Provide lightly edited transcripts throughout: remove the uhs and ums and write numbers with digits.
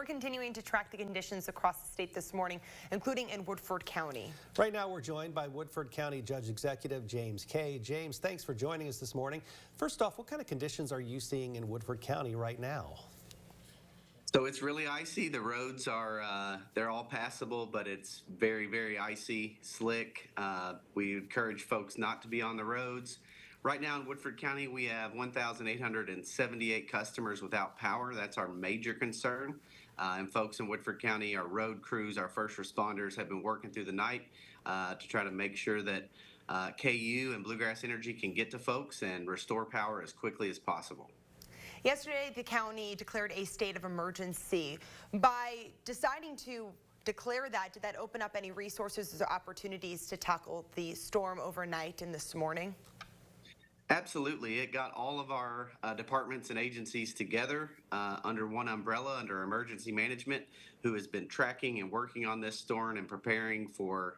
continuing to track the conditions across the state this morning, including in Woodford County. Right now, we're joined by Woodford County Judge Executive James Kay. James, thanks for joining us this morning. First off, what kind of conditions are you seeing in Woodford County right now? So it's really icy. The roads are, they're all passable, but it's very, very icy, slick. We encourage folks not to be on the roads. Right now in Woodford County, we have 1,878 customers without power. That's our major concern. And folks in Woodford County, our road crews, our first responders have been working through the night to try to make sure that KU and Bluegrass Energy can get to folks and restore power as quickly as possible. Yesterday, the county declared a state of emergency. By deciding to declare that, did that open up any resources or opportunities to tackle the storm overnight and this morning? Absolutely. It got all of our departments and agencies together under one umbrella, under emergency management, who has been tracking and working on this storm and preparing for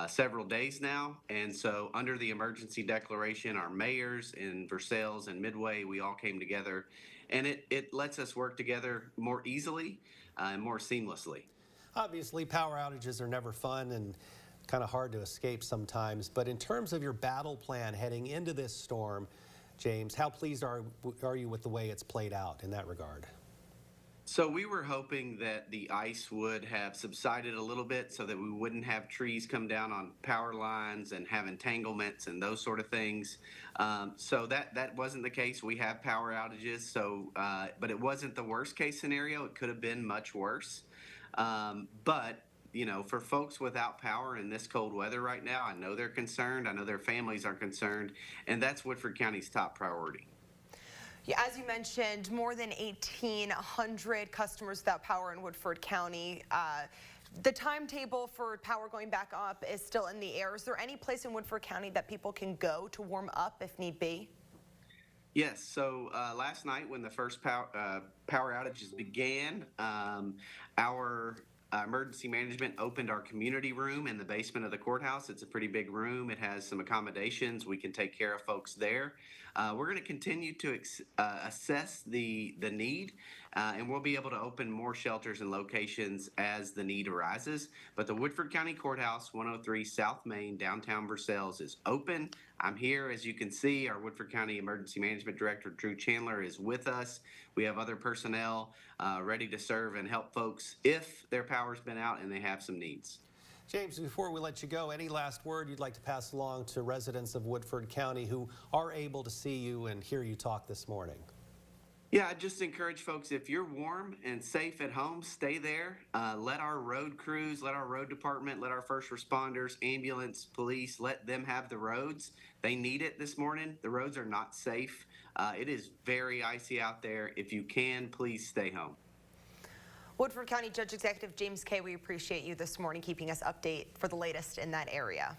several days now. And so under the emergency declaration, our mayors in Versailles and Midway, we all came together, and it lets us work together more easily and more seamlessly. Obviously, power outages are never fun and kind of hard to escape sometimes. But in terms of your battle plan heading into this storm, James, how pleased are you with the way it's played out in that regard? So we were hoping that the ice would have subsided a little bit so that we wouldn't have trees come down on power lines and have entanglements and those sort of things. So that wasn't the case. We have power outages, so but it wasn't the worst case scenario. It could have been much worse. But you know, for folks without power in this cold weather right now, I know they're concerned. I know their families are concerned, and that's Woodford County's top priority. Yeah, as you mentioned, more than 1,800 customers without power in Woodford County. The timetable for power going back up is still in the air. Is there any place in Woodford County that people can go to warm up if need be? Yes, so last night when the first power outages began, our emergency management opened our community room in the basement of the courthouse. It's a pretty big room. It has some accommodations. We can take care of folks there. We're going to continue to assess the need, and we'll be able to open more shelters and locations as the need arises. But the Woodford County Courthouse, 103 South Main, downtown Versailles, is open. I'm here, as you can see. Our Woodford County Emergency Management Director, Drew Chandler, is with us. We have other personnel ready to serve and help folks if their power's been out and they have some needs. James, before we let you go, any last word you'd like to pass along to residents of Woodford County who are able to see you and hear you talk this morning? Yeah, I just encourage folks, if you're warm and safe at home, stay there. Let our road crews, let our road department, let our first responders, ambulance, police, let them have the roads. They need it this morning. The roads are not safe. It is very icy out there. If you can, please stay home. Woodford County Judge Executive James Kay, we appreciate you this morning keeping us updated for the latest in that area.